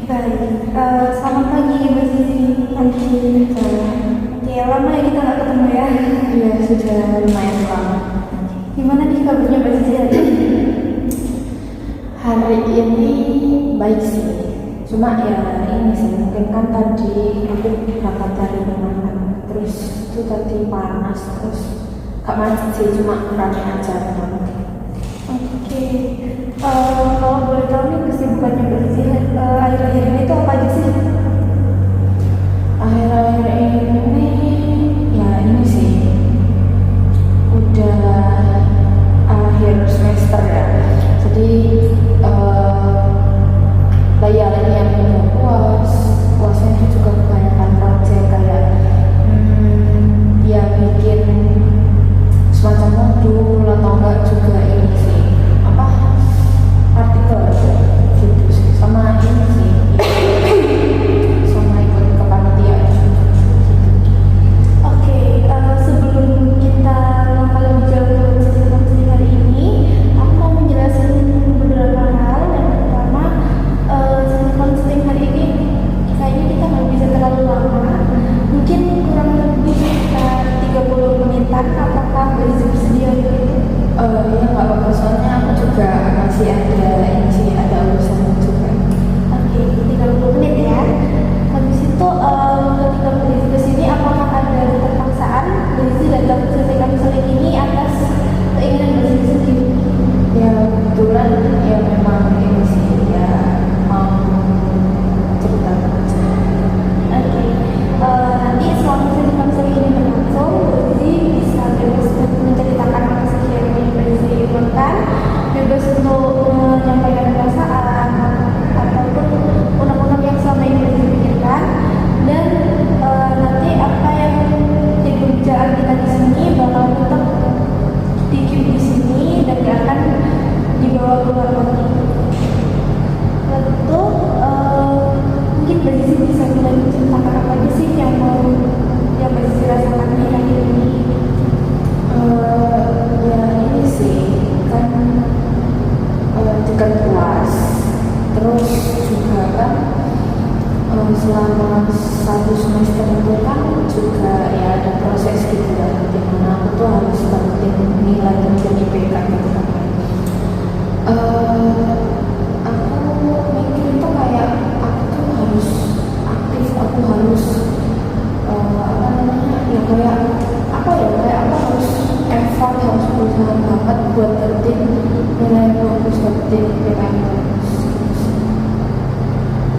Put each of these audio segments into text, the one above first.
Baik, selamat pagi Mbak Zizi. Pagi. Oke, lama ya kita nggak ketemu ya. Iya, sudah lumayan lama. Gimana nih kabarnya Mbak Zizi hari ini? Hari ini baik sih. Cuma ya ini sih, mungkin kan tadi aku berangkat dari rumah kan. Terus itu tadi panas, terus gak macet sih, cuma rame aja memang. Oke, kalau boleh tahu nih kesibukannya Mbak Zizi akhir-akhir ini itu apa aja sih? Akhir-akhir ini ya ini sih udah akhir semester ya. Jadi bayarannya yang udah puasnya itu juga kebanyakan proyek kayak ya bikin semacam modul atau enggak juga ini sih apa artikel gitu sih, sama ini sih sama ikut kepanitiaan. Oke, sebelum kita langkah lebih jauh ke Mbak hari ini, aku mau menjelaskan beberapa hal. Yang pertama, counseling hari ini kayaknya kita nggak bisa terlalu lama, mungkin kurang lebih sekitar 30 menitan. Apakah Mbak Zizi bersedia untuk itu? Ya nggak apa-apa, soalnya aku juga masih ada ini sih, ada urusan juga. Oke, 30 menit ya. Habis itu ketika Mbak Zizi kesini, apakah ada keterpaksaan Mbak Zizi datang ke sesi counseling ini atas keinginan Mbak Zizi sendiri? Ya kebetulan ya memang ini sih ya mau cerita aja. Oke, nanti selama sesi counseling ini berlangsung, Mbak Zizi bisa bebas untuk menceritakan apa saja yang ingin Mbak Zizi inginkan, bebas untuk menyampaikan perasaan ataupun unek-unek yang selama ini Mbak Zizi pikirkan, dan nanti apa yang jadi pembicaraan kita di sini bakal tetap di-keep di sini dan gak akan dibawa keluar lagi. Lalu mungkin Mbak Zizi bisa mulai menceritakan apa aja sih yang Mbak Zizi rasakan di akhir ini. Ya ini sih kan dekat kelas, terus juga kan selama satu semester itu kan juga ya ada proses gitu ya, dimana aku tuh harus dapetin nilai dan IPK gitu kan. Aku mikir itu kayak aku tuh harus aktif, aku harus apa namanya ya kayak apa ya, kayak aku harus effort, harus berusaha banget buat dapetin nilai yang bagus, dapetin IPK yang bagus.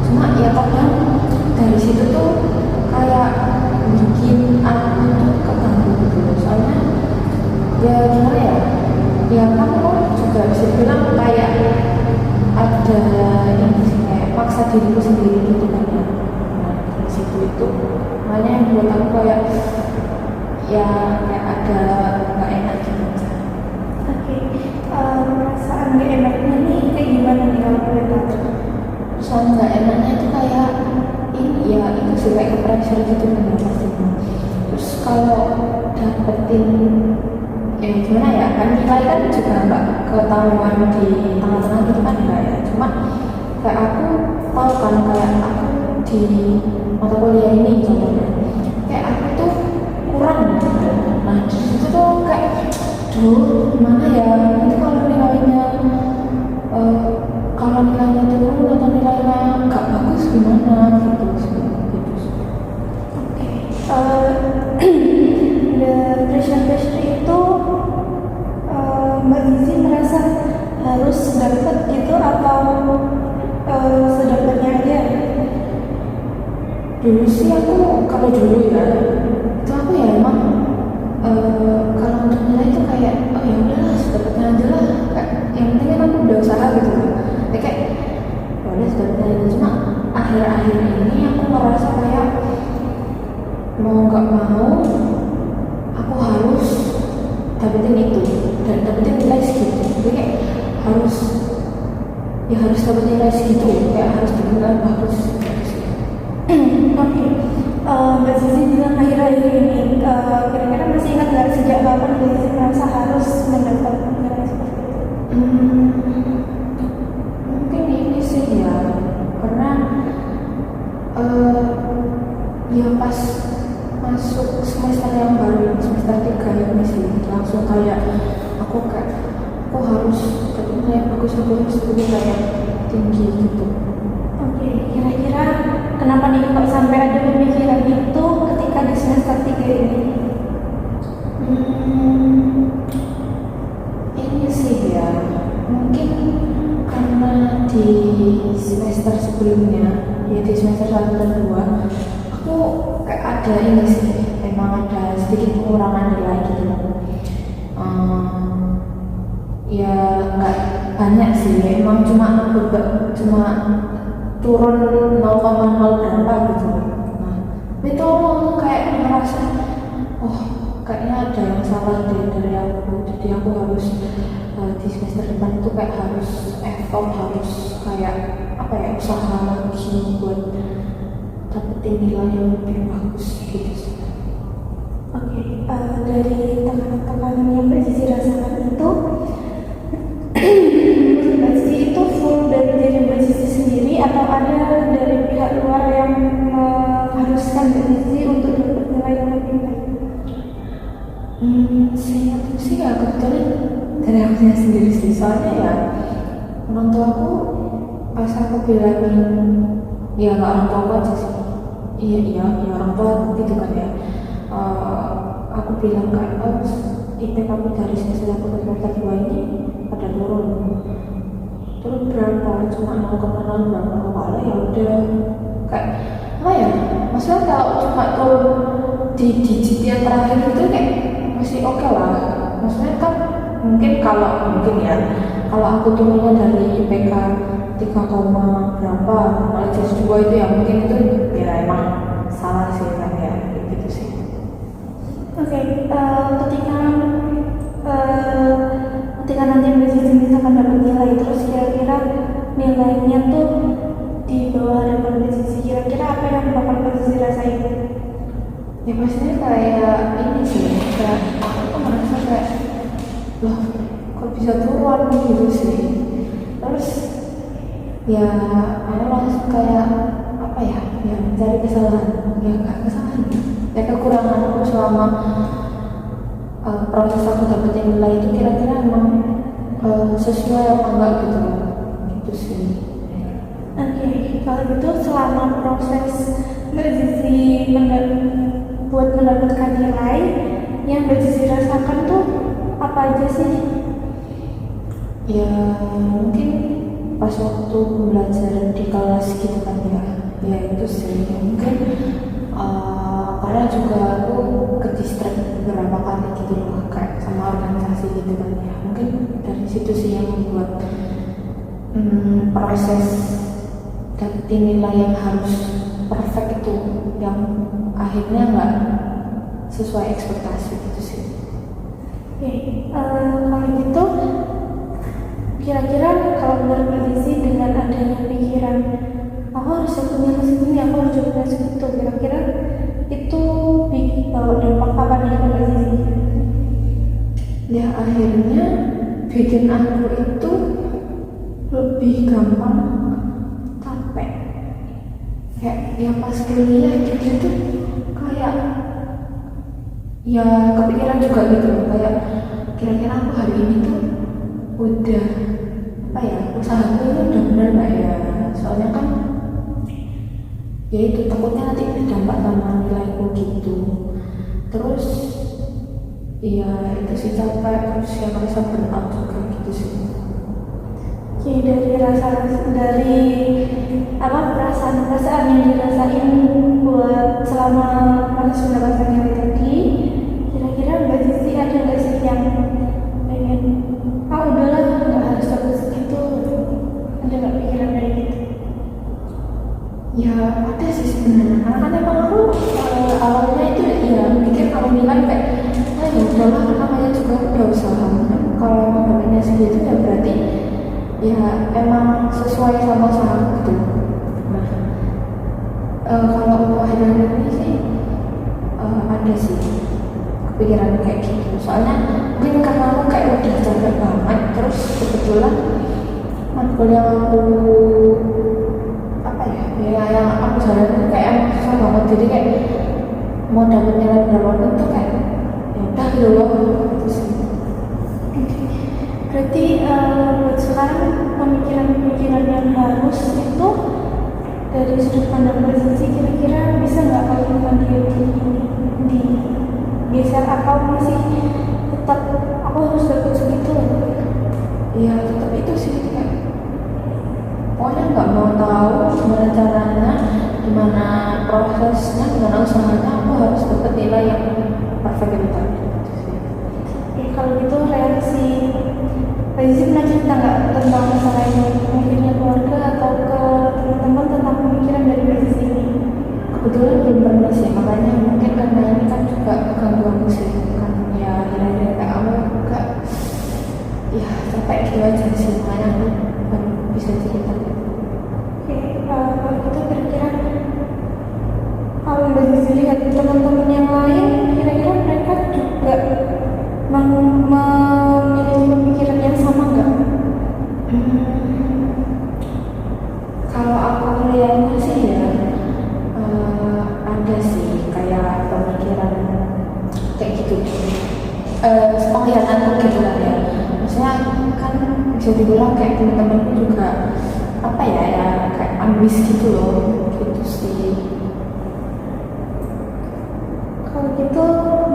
Cuma ya kadang dari situ tuh kayak bikin aku tuh keganggu gitu loh. Soalnya ya gimana ya kan aku juga bisa bilang kayak ada ini sih, kayak paksa diriku sendiri gitu kan ya. Nah dari situ itu makanya yang buat aku kayak ya kayak ada nggak enak gitu aja. Oke, perasaan gak enaknya nih kayak gimana nih kalau boleh tahu? Soal nggak enaknya itu kayak ini ya itu sih kayak ke pressure gitu kan pastinya. Terus kalau dapetin ya gimana ya, kan nilai kan juga nggak ketahuan di tengah-tengah gitu kan enggak ya. Cuma kayak aku tahu kan kayak aku di mata kuliah ini contohnya kayak aku tuh kurang gitu. Nah di situ tuh kayak gimana ya, itu kalau nilainya turun atau nilainya nggak bagus gimana gitu sih. Oke, the pressure itu Mbak Zizi merasa harus dapat gitu atau sedapatnya aja? Dulu sih aku, kalau dulu ya itu aku ya emang kalau untuk nilai itu kayak oh ya udahlah sedapatnya aja lah, kayak yang penting kan aku udah usaha gitu loh. Kayak ya udah sedapatnya aja. Cuma akhir-akhir ini aku merasa kayak mau nggak mau aku harus dapetin itu dan dapetin nilai segitu. Jadi kayak harus dapat nilai segitu, kayak harus benar-benar bagus gitu sih. Oke, Mbak Zizi bilang akhir-akhir ini, kira-kira masih ingat nggak sejak kapan Mbak Zizi merasa harus mendapat nilai seperti itu? Mungkin ini sih ya, karena sebelumnya ya di semester 1 dan 2 aku kayak ada ini sih, emang ada sedikit pengurangan nilai gitu loh. Ya nggak banyak sih, emang cuma turun 0,0 berapa gitu. Nah itu aku kayak ngerasa oh kayaknya ada yang salah deh dari aku, jadi aku harus di semester depan itu kayak harus effort, harus kayak apa ya, usaha lagi buat dapetin nilai yang lebih bagus gitu sih. Oke, dari tekanan-tekanan yang Mbak Zizi rasakan itu, menurut Mbak Zizi itu full dari diri Mbak Zizi sendiri atau ada dari pihak luar yang mengharuskan Mbak Zizi untuk dapat nilai yang lebih baik? Saya sih ya kebetulan dari akunya sendiri sih, soalnya ya orang tua aku pas aku bilangin, ya nggak orang tua aku aja sih, iya orang tua aku gitu kan ya. Aku bilang kayak IPK aku dari semester 1 ke semester 2 ini pada turun, terus berapa, cuma 0,0 berapa, kalau ya udah kayak apa ya, maksudnya kalau cuma turun di digit yang terakhir itu kayak masih oke lah, maksudnya kan mungkin ya kalau aku turunnya dari IPK 3, berapa malah jadi 2 itu ya mungkin itu ya emang salah sih kan ya gitu sih. Oke, ketika nanti Mbak Zizi misalkan dapat nilai, terus kira-kira nilainya tuh di bawah harapan Mbak Zizi, kira-kira apa yang bakal Mbak Zizi rasain? Ya pastinya kayak ini sih, kayak aku tuh merasa kayak loh kok bisa turun gitu sih. Terus ya aku langsung kayak apa ya mencari kesalahan, ya gak kesalahan ya, kekurangan aku selama proses aku dapetin nilai itu kira-kira emang sesuai apa enggak gitu sih. Oke, kalau gitu selama proses Mbak Zizi buat mendapatkan nilai yang Mbak Zizi rasakan tuh apa aja sih? Ya mungkin pas waktu belajar di kelas gitu kan ya itu sih mungkin karena juga aku ke distrik beberapa kali gitu loh, kayak sama organisasi gitu kan ya, mungkin dari situ sih yang membuat proses dapetin nilai yang harus perfect itu yang akhirnya nggak sesuai ekspektasi gitu sih. Oke, kalau gitu kira-kira kalau menurut Mbak Zizi dengan adanya pikiran aku harus punya segini, aku harus punya segitu, kira-kira itu bawa dampak apa nih ke Mbak Zizi? Ya akhirnya bikin aku itu lebih gampang capek, kayak ya pas kuliah gitu tuh kayak ya kepikiran juga gitu, kayak kira-kira aku hari ini tuh udah apa ya, usahaku ini udah benar nggak ya, soalnya kan ya itu takutnya nanti berdampak sama nilaiku gitu. Terus ya itu sih capek, terus yang merasa burnout juga gitu sih. Oke, dari perasaan yang dirasain buat selama proses mendapatkan nilai tadi, kira-kira Mbak Zizi ada nggak sih yang pengen udahlah nggak harus dapat segitu, ada nggak pikiran kayak gitu? Ya ada sih sebenarnya, karena kan emang aku awalnya itu ya mikir kalau nilai kayak ya udahlah, namanya juga aku udah usaha, kalau emang dapetnya segitu ya berarti ya emang sesuai sama usaha gitu. Nah kalau untuk akhir-akhir ini sih ada sih kepikiran kayak gitu, soalnya mungkin karena aku kayak udah capek banget, terus kebetulan matkul yang aku yang aku jalanin kayak emang susah banget, jadi kayak mau dapet nilai berapa pun tuh kayak ya udah gitu loh gitu sih. Berarti buat sekarang pemikiran-pemikiran yang harus itu dari sudut pandang Mbak Zizi, kira-kira bisa nggak kalau di geser atau masih tetap aku harus dapat segitu? Ya tetap itu sih, kayak pokoknya nggak mau tahu caranya, gimana prosesnya, gimana usahanya, aku harus dapat nilai yang perfect gitu kan. Ya, kalau gitu reaksi Rizky pernah cerita nggak tentang masalah ini mungkin ke keluarga atau ke teman-teman tentang pemikiran dari Rizky ini? Kebetulan belum pernah sih, makanya mungkin karena ini kan juga ganggu sih kan, ya akhirnya kayak aku juga ya capek gitu aja sih, makanya aku baru bisa cerita. Oke, kalau gitu kira-kira kalau Rizky lihat teman-teman yang lain, kira-kira mereka juga memiliki pemikiran yang sama nggak? Kalau aku melihatnya sih ya ada sih kayak pemikiran kayak gitu, penglihatanku gitu kan ya, maksudnya kan bisa dibilang kayak teman-temanku juga apa ya kayak ambis gitu loh, gitu sih. Kalau gitu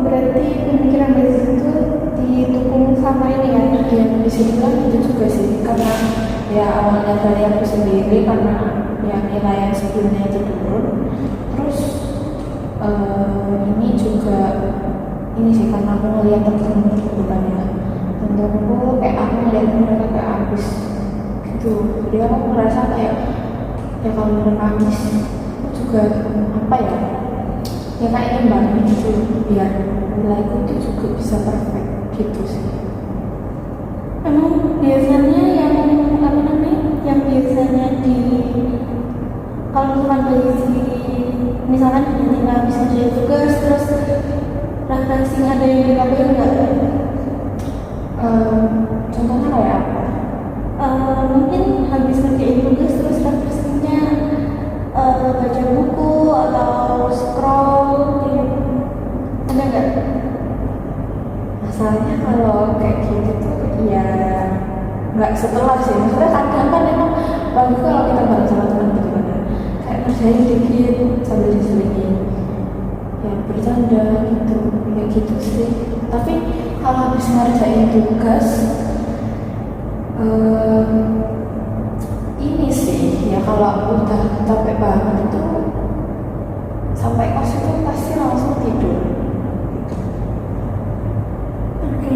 berarti pemikiran Rizky itu didukung sama ini ya? Ya bisa dibilang itu juga sih, karena ya awalnya dari aku sendiri, karena ya nilai yang sebelumnya itu turun, terus ini juga ini sih karena aku ngeliat temen-temen bukannya temen-temenku kayak aku ngeliat mereka kayak habis gitu, jadi aku ngerasa kayak ya kalau mereka habis aku juga apa ya kayak imbang gitu biar nilaiku itu juga bisa perfect gitu sih. Emang biasanya yang apa namanya, yang biasanya di kalau misalkan misalkan nggak habis ngerjain tugas terus refleksinya ada yang dikabarin nggak? Contohnya kayak apa? Mungkin habis ngerjain tugas terus refleksinya baca buku atau scroll gitu. Ada nggak? Masalahnya kalau kayak gitu tuh ya nggak setelah sih, maksudnya kadang kan emang bagus kalau kita bareng sama teman gitu kan ya, kayak ngerjain dikit sambil diselingin ya bercanda gitu, kayak gitu sih. Tapi kalau habis ngerjain tugas ini sih ya kalau aku udah capek banget itu sampai kos itu pasti langsung tidur. Oke.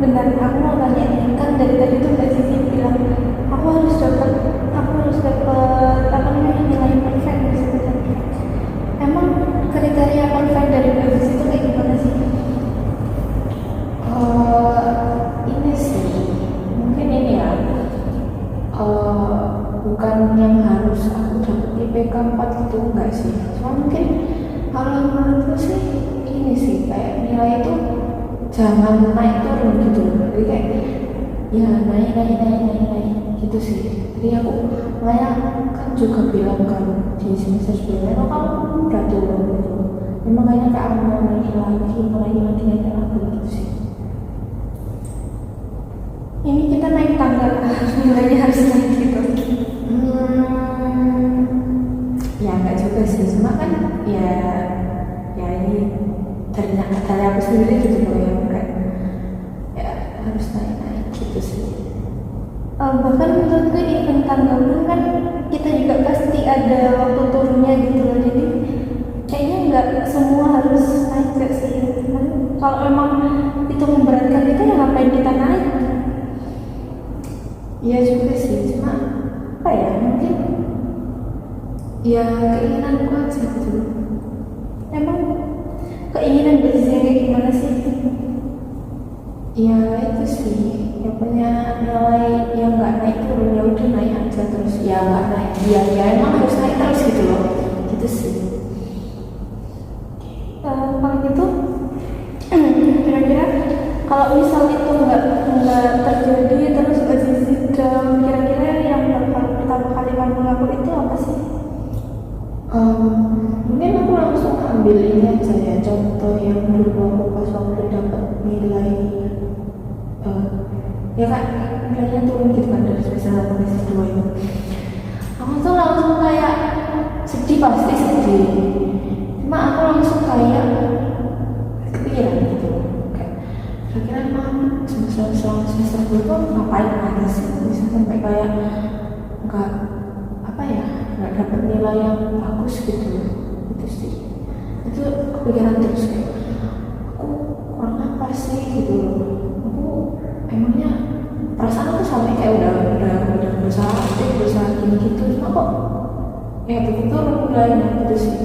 Benar, aku mau tanya nih, kan dari tadi tuh Mbak Cici bilang aku harus dapat apa namanya nilai perfect misalnya. Emang kriteria perfect dari Mbak Cici itu kayak gimana sih? Ini sih mungkin ini ya bukan yang harus aku dapat IPK 4 gitu enggak sih, cuma mungkin kalau menurutku sih ini sih kayak nilai itu jangan naik turun gitu, jadi kayak ya naik gitu sih. Jadi aku makanya kan juga bilang kan di semester sebelumnya kalau kamu udah turun gitu, memang kayaknya kayak aku mau naik lagi gitu sih. Ini kita naik tangga, nilainya harus naik gitu. Ya enggak juga sih, cuma kan ya ini dari aku sendiri gitu loh yang kayak ya harus naik gitu sih. Bahkan menurutku event tangga pun kan kita juga pasti ada waktu turunnya gitu loh, jadi kayaknya nggak semua harus naik gak sih. Kalau memang itu memberatkan kita ya ngapain kita naik? Iya juga sih, cuma apa ya mungkin ya keinginanku aja gitu. Emang keinginan berisi kayak gimana sih? Ya itu sih, yang punya nilai yang nggak naik turun ya udah naik aja terus, ya nggak naik ya emang harus naik terus gitu loh, gitu sih. Kalau gitu kira-kira kalau misal itu nggak terjadi terus berisi kira-kira yang pertama kali kamu lakukan itu apa sih? Mungkin aku langsung ambil ini aja ya, contoh yang dulu aku pas waktu dapat nilai ya kan nilainya turun gitu kan dari semester 1 ke semester 2 itu, aku tuh langsung kayak sedih, pasti sedih, cuma aku langsung kayak kepikiran gitu kayak kira-kira emang semester 2 tuh ngapain aja sih bisa sampai kayak nggak ya betul mulainya gitu sih.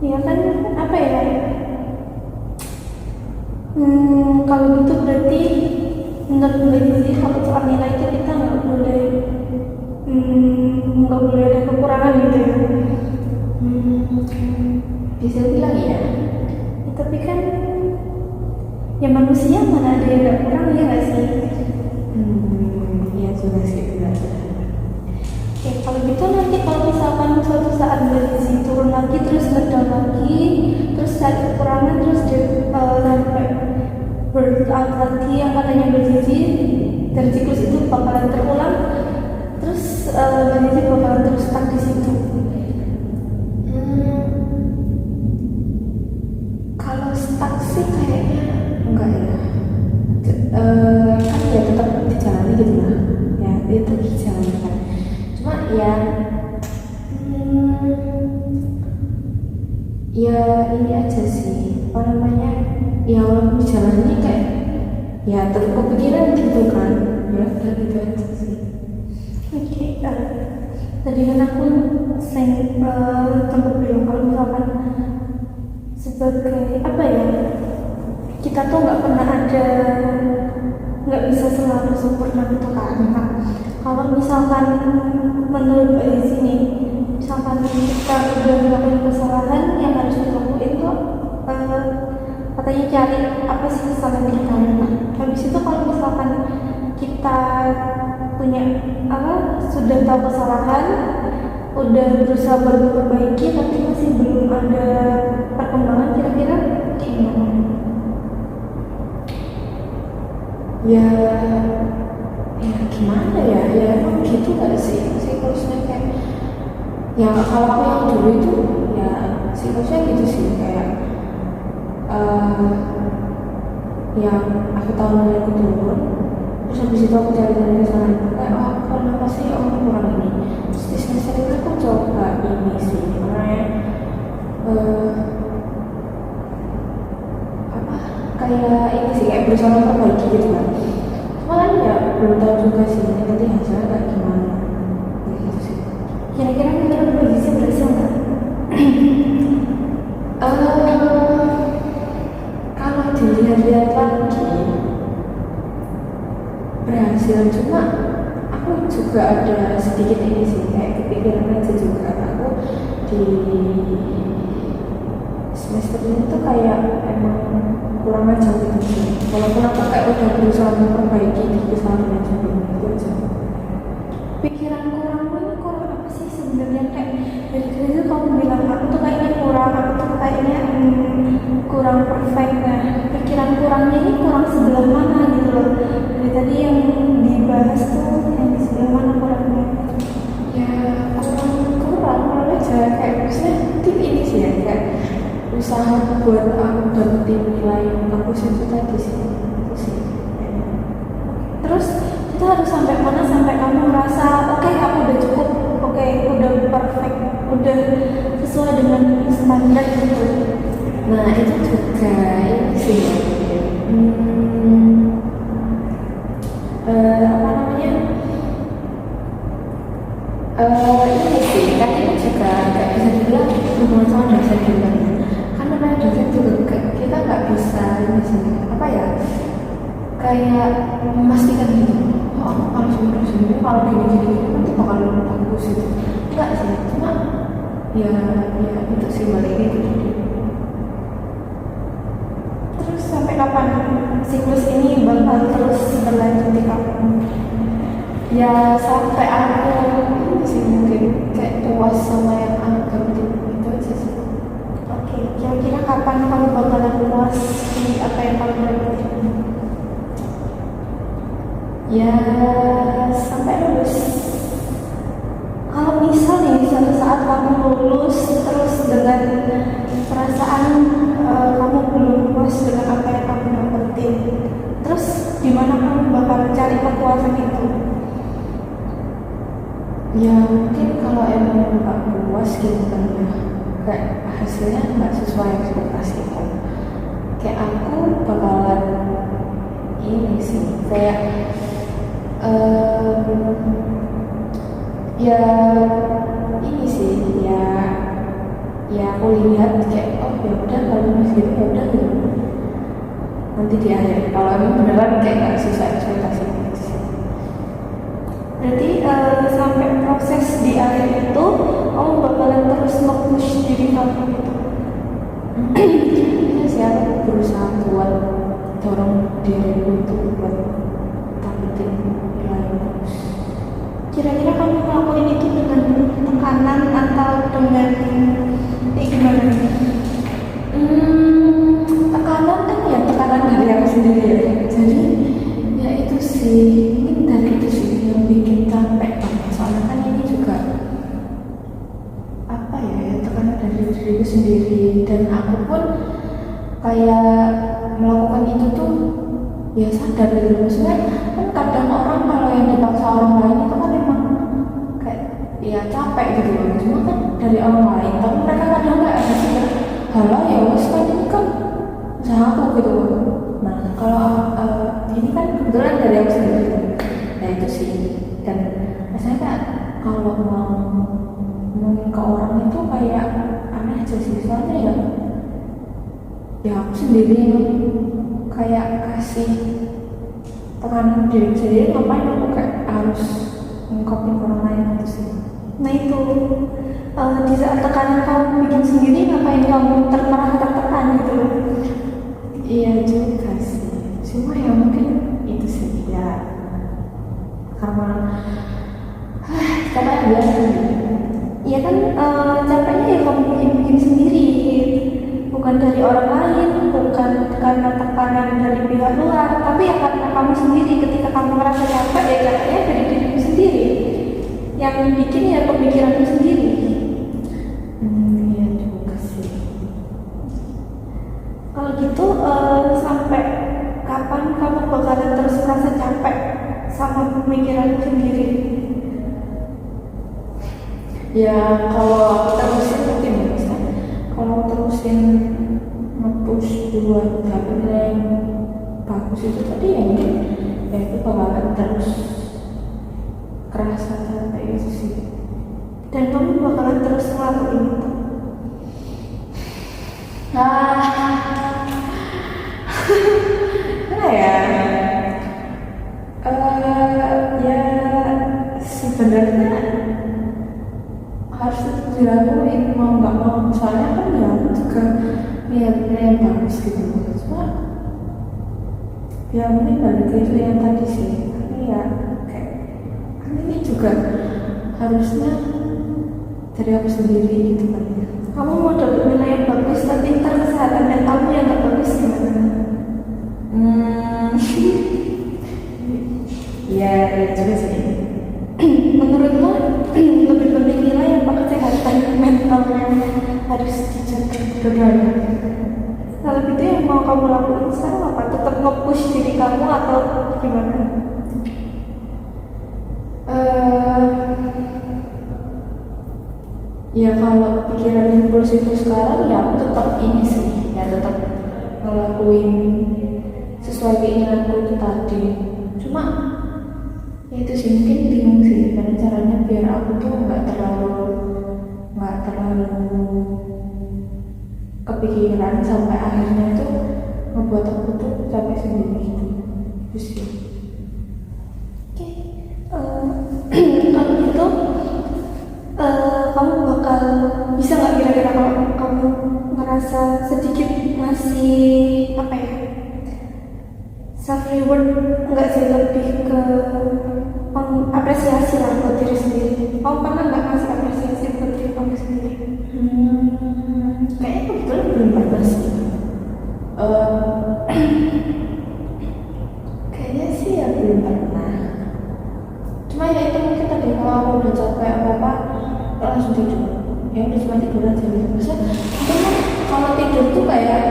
Ya kan apa ya? Kalau gitu berarti menurut Mbak Zizi kalau soal nilai itu kita nggak boleh ada kekurangan gitu ya. Bisa bilang ya. Tapi kan ya manusia mana ada yang nggak kurang, ya nggak sih? Iya juga sih benar. Oke, kalau gitu nanti kalau misalkan suatu saat Mbak Zizi turun lagi terus ngedown lagi terus cari kekurangan terus sampai burnout lagi yang katanya Mbak Zizi, dan siklus itu bakalan terulang, terus Mbak Zizi bakalan terus stuck di situ. Kalau stuck sih kayaknya enggak ya. Kan ya tetap dijalani gitu lah. Ya itu dijalani kan. Cuma ya ya ini aja sih apa namanya, ya walaupun dijalani kayak ya tetap kepikiran gitu kan, ya udah gitu aja sih. Oke, tadi kan aku tempat bilang kalau misalkan sebagai apa ya, kita tuh nggak bisa selalu sempurna gitu kan. Nah, kalau misalkan menurut Mbak Zizi nih, misalkan kita udah melakukan kesalahan yang harus dilakuin tuh katanya cari apa sih kesalahan kita. Nah, habis itu kalau misalkan kita punya sudah tahu kesalahan, udah berusaha memperbaiki tapi masih belum ada perkembangan, kira-kira gimana? Ya gimana ya, ya emang gitu gak sih siklusnya kayak ya. Kalau aku yang dulu itu ya siklusnya gitu sih kayak yang aku tahu nilai aku turun, terus habis itu aku cari kesalahan kayak kenapa sih kurang ini, terus di semester ini aku coba ini sih namanya kayak ini sih kayak berusaha memperbaiki gitu kan. Cuma kan ya belum tahu juga sih nanti hasilnya kayak gimana gitu sih. Kira-kira menurut Mbak Zizi berhasil nggak? Kalau dilihat-lihat lagi berhasil, cuma aku juga ada sedikit ini sih kayak kepikiran aja juga. Aku di semester ini tuh kayak emang kurang aja gitu sih, walaupun aku kayak udah berusaha memperbaiki di kesalahan yang sebelumnya itu aja. Pikiran kurangmu ini kurang apa sih sebenarnya? Kayak dari dulu kamu bilang aku tuh kayaknya kurang, aku tuh kayaknya kurang perfect. Nah, pikiran kurangnya ini kurang sebelah mana gitu loh? Dari tadi yang dibahas tuh yang di sebelah mana kurangnya? Ya kurang aja kayak misalnya tip ini sih ya, kayak usaha buat aku dapetin nilai yang bagus itu tadi sih, itu sih. Terus kita harus sampai mana sampai kamu merasa oke, aku udah cukup, oke, udah perfect, udah sesuai dengan standar gitu. Nah itu juga ini sih apa namanya, ini sih kan ini juga kayak bisa dibilang hubungan sama dosen juga. Kan namanya dosen juga kita nggak bisa ini sih apa ya, kayak memastikan gitu, oh kalau sama dosen ini kalau gini nanti bakal bagus gitu. Enggak sih, cuma ya itu sih baliknya gitu. Terus sampai kapan siklus ini bakal terus berlanjut di kamu? Ya sampai aku ini sih mungkin kayak puas sama yang aku itu aja sih. Oke, kira-kira kapan kamu bakalan puas di apa yang kamu dapetin? Ya sampai lulus. Kalau misal nih suatu saat kamu lulus terus dengan perasaan kamu belum puas dengan apa yang kamu dapetin, terus gimana kamu bakal cari kepuasan itu? Ya mungkin kalau emang nggak puas gitu kan ya, kayak hasilnya nggak sesuai ekspektasi kan, kayak aku bakalan ini sih kayak Ya ini sih ya aku lihat kayak oh ya udah kalau masih gitu ya udah gitu nanti di akhir kalau emang beneran kayak nggak susah ekspektasi gitu sih. Berarti sampai proses di akhir itu kamu bakalan terus nge-push diri kamu gitu. Iya sih aku berusaha buat dorong diriku untuk buat takutin nilai bagus. Kira-kira kamu ngelakuin itu dengan tekanan atau dengan gimana nih? Tekanan kan ya tekanan dari aku sendiri ya. Jadi ya itu sih mungkin dari itu sih yang bikin capek banget. Soalnya kan ini juga apa ya tekanan dari diriku sendiri dan aku pun kayak melakukan itu tuh ya sadar gitu maksudnya kan kadang orang kalau yang dipaksa orang lain itu kan memang kayak ya capek gitu loh cuma kan dari orang lain tapi mereka kadang nggak ada sih halo ya wes kan ini kan usaha aku gitu loh. Nah kalau ini kan kebetulan dari aku sendiri ya itu sih dan rasanya kayak kalau mau ngomongin ke orang itu kayak aneh aja sih soalnya ya aku sendiri yang kayak kasih tekanan diri sendiri ngapain aku kayak harus ngungkapin orang lain gitu sih. Nah itu di saat tekanan kamu bikin sendiri ngapain kamu tertekan gitu loh. Iya juga sih cuma ya mungkin itu sih ya karena capek biasa Iya kan capeknya ya kamu bikin sendiri, bukan dari orang lain, bukan karena tekanan dari pihak luar, tapi ya karena kamu sendiri. Ketika kamu merasa capek ya capeknya dari dirimu sendiri. Yang bikin ya pemikiranmu sendiri. Iya juga sih. Kalau gitu sampai kapan kamu bakalan terus merasa capek sama pemikiranmu sendiri? Ya kalau terusin mungkin ya bisa. Kalau terusin nge-push buat dapet yang bagus itu tadi ya mungkin ya itu bakalan terus kerasa capek itu sih. Dan kamu bakalan terus ngelakuin itu. Mana ya? Ya sebenarnya harus dilakuin mau nggak mau soalnya kan ya aku juga lihat yang bagus gitu cuma ya mungkin balik ke itu yang tadi sih tapi ya kayak kan ini juga harusnya dari aku sendiri gitu kan ya. Kamu mau dapat nilai yang bagus tapi ntar kesehatan mentalmu yang nggak bagus gimana? Ya juga sih. Menurutmu lebih penting nilai apa kesehatan mental yang harus dijaga? Keduanya. Kalau gitu yang mau kamu lakukan sekarang apa? Tetap nge-push diri kamu atau gimana? Ya kalau pikiran impulsif sekarang ya aku tetap ini sih ya tetap ngelakuin sesuai keinginanku itu tadi cuma ya itu sih mungkin bingung sih karena caranya biar aku tuh nggak terlalu kepikiran sampai akhirnya tuh ngebuat aku tuh capek sendiri gitu itu sih. Oke, kalau gitu kamu bakal bisa nggak kira-kira kalau kamu ngerasa sedikit masih apa ya self reward nggak sih lebih ke apresiasi lah buat diri sendiri. Kamu pernah nggak ngasih apresiasi buat diri kamu sendiri? Kayaknya kebetulan belum pernah sih. Kayaknya sih ya belum pernah. Cuma ya itu mungkin tadi kalau aku udah capek apa langsung tidur. Ya udah cuma tidur aja gitu. Maksudnya itu kan kalau tidur tuh kayak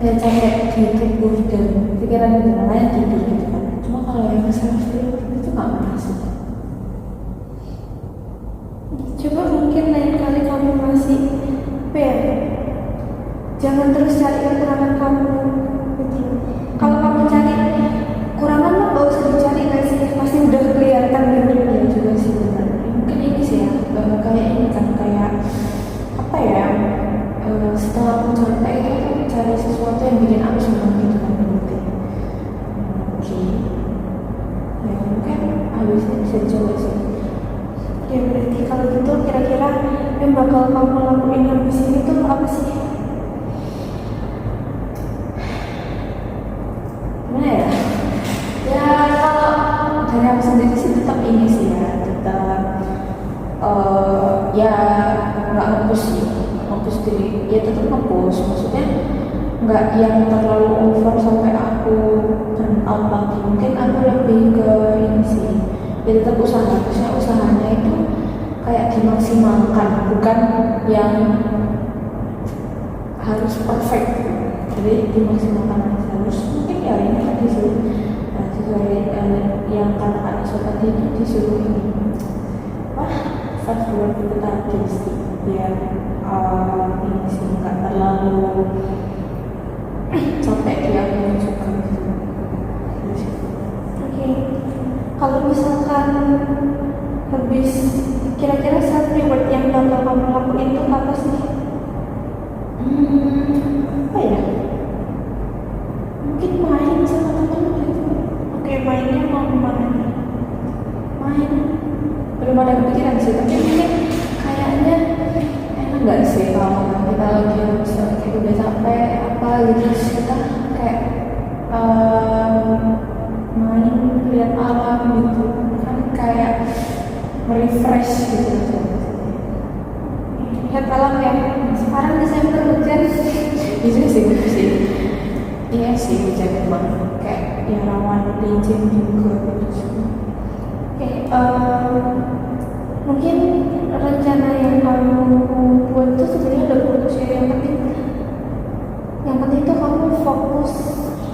ya capek di tubuh dan pikiran itu lain tidur gitu kan. Cuma kalau yang self itu nggak pernah sih. Coba mungkin lain kali kamu masih apa ya, jangan terus cari kekurangan kamu gitu. Kalau kamu cari kekurangan mah gak usah dicari, nggak sih pasti udah kelihatan gitu. Ya juga sih benar. Mungkin ini nge-push diri, ya tetap nge-push, maksudnya nggak yang terlalu over sampai aku burn out lagi. Mungkin aku lebih ke ini sih, ya tetap usaha, maksudnya usahanya itu kayak dimaksimalkan, bukan yang harus perfect, jadi dimaksimalkan aja. Terus mungkin ya ini kan disuruh sesuai yang kata Iso tadi itu disuruh ini fast forward itu tadi sih, biar ini sih nggak terlalu sampai dia juga gitu. Oke, kalau misalkan habis kira-kira self reward yang bakal kamu lakuin itu apa sih? Apa ya? Mungkin main sama temen gitu. Oke, mainnya mau kemana? Main. Belum ada kepikiran sih, tapi mungkin kayaknya enak nggak sih kalau kita lagi misalnya kayak udah capek apa gitu, terus kita kayak main lihat alam gitu, kan kayak refresh gitu. Lihat alam ya. Sekarang Desember hujan. Itu sih gitu sih. Iya sih, hujan emang kayak ya rawan licin juga gitu. Oke, mungkin rencana yang kamu buat itu sebenarnya udah bagus ya. Yang penting tuh kamu fokus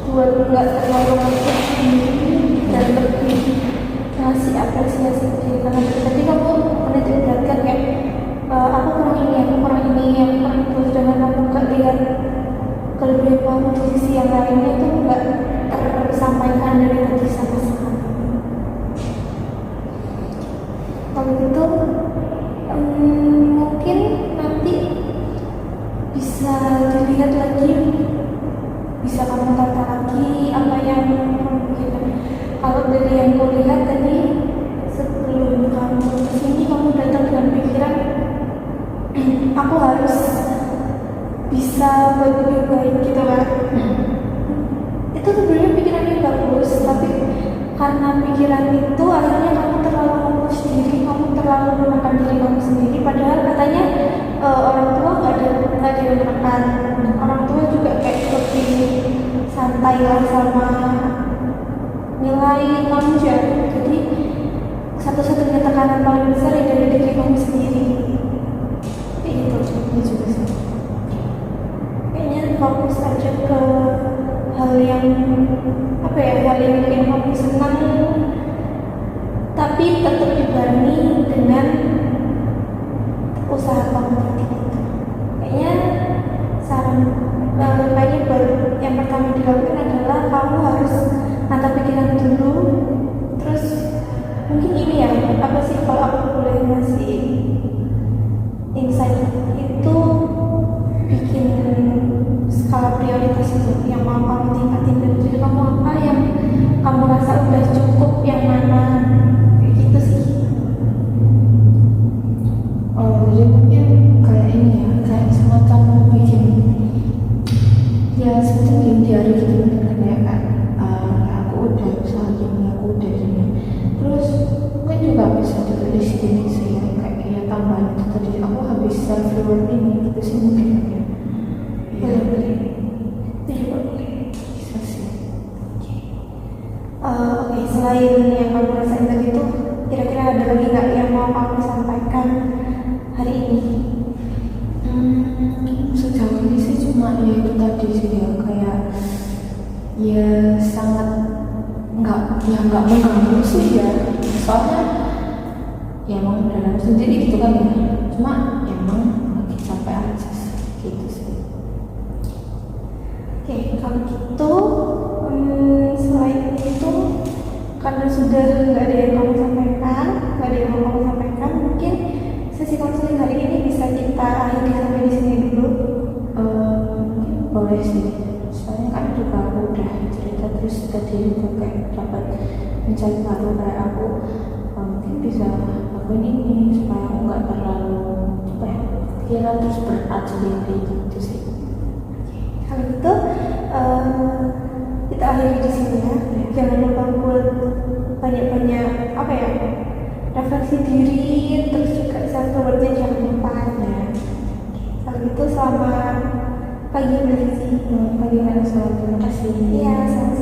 buat nggak terlalu ngikut diri dan lebih ngasih apresiasi ke diri kamu. Tadi kamu menitipkan kayak aku kurang ini, aku kurang itu, sedangkan kamu nggak lihat kelebihan kamu di sisi yang lainnya itu nggak tersampaikan dari tadi sama sekali. Kalau gitu mungkin nanti bisa dilihat lagi, bisa kamu tata lagi apa yang kamu pikirkan. Kalau dari yang aku lihat tadi sebelum kamu kesini kamu datang dengan pikiran aku harus bisa buat lebih baik gitu kan. Itu sebenarnya pikiran yang bagus, tapi karena pikiran itu akhirnya kamu terlalu fokus diri, kamu terlalu menekan diri kamu sendiri. Padahal katanya orang tua nggak ada yang menekan, orang tua juga kayak lebih santai lah sama nilai kamu ya. Jadi satu-satunya tekanan paling besar ya dari diri kamu sendiri. Kayak gitu. Ini juga sih. Kayaknya fokus aja ke hal yang apa ya, hal yang bikin kamu senang tapi tetap dibarengi dengan usaha kamu tadi. Kayaknya saran kayaknya baru yang pertama dilakukan adalah kamu harus nata pikiran dulu. Terus mungkin ini ya, apa sih kalau aku boleh ngasih insight itu, bikin skala prioritas itu yang mau kamu tingkatin dari diri kamu, apa yang kamu rasa udah cukup, yang mana, kayak gitu sih. Oh, jadi mungkin kayak ini ya, kayak semacam bikin ya semacam bikin diary gitu kan, kayak aku udah usaha gini, aku udah gini. Terus mungkin juga bisa ditulis gini sih, kayak ya tambahan itu tadi aku habis self reward ini gitu sih mungkin ya. Boleh. Itu juga boleh. Bisa sih. Oke, selain yang kamu rasain tadi itu, kira-kira ada lagi nggak yang mau kamu sampaikan hari ini? Sejauh ini sih cuma ya itu tadi sih ya, kayak ya sangat nggak mengganggu sih ya, soalnya ya emang udah lalu sendiri gitu kan ya, cuma ya emang lagi capek aja sih, gitu sih. Oke, kalau gitu selain itu, karena sudah nggak ada yang kamu sampaikan, nggak ada yang mau kamu sampaikan, mungkin sesi konseling hari ini bisa kita akhiri sampai di sini dulu. Mungkin boleh sih, soalnya kan juga aku udah cerita, terus tadi juga kayak dapat mencari baru kayak aku mungkin bisa lakuin ini supaya aku nggak terlalu apa ya, kira terus berat sendiri gitu sih. Kalau gitu kita akhiri di sini ya. Jangan lupa buat banyak-banyak apa ya, refleksi diri, terus juga self rewardnya jangan lupa ya. Kalau gitu pagi berarti sih. Pagi Vanessa, terima kasih. Iya, sama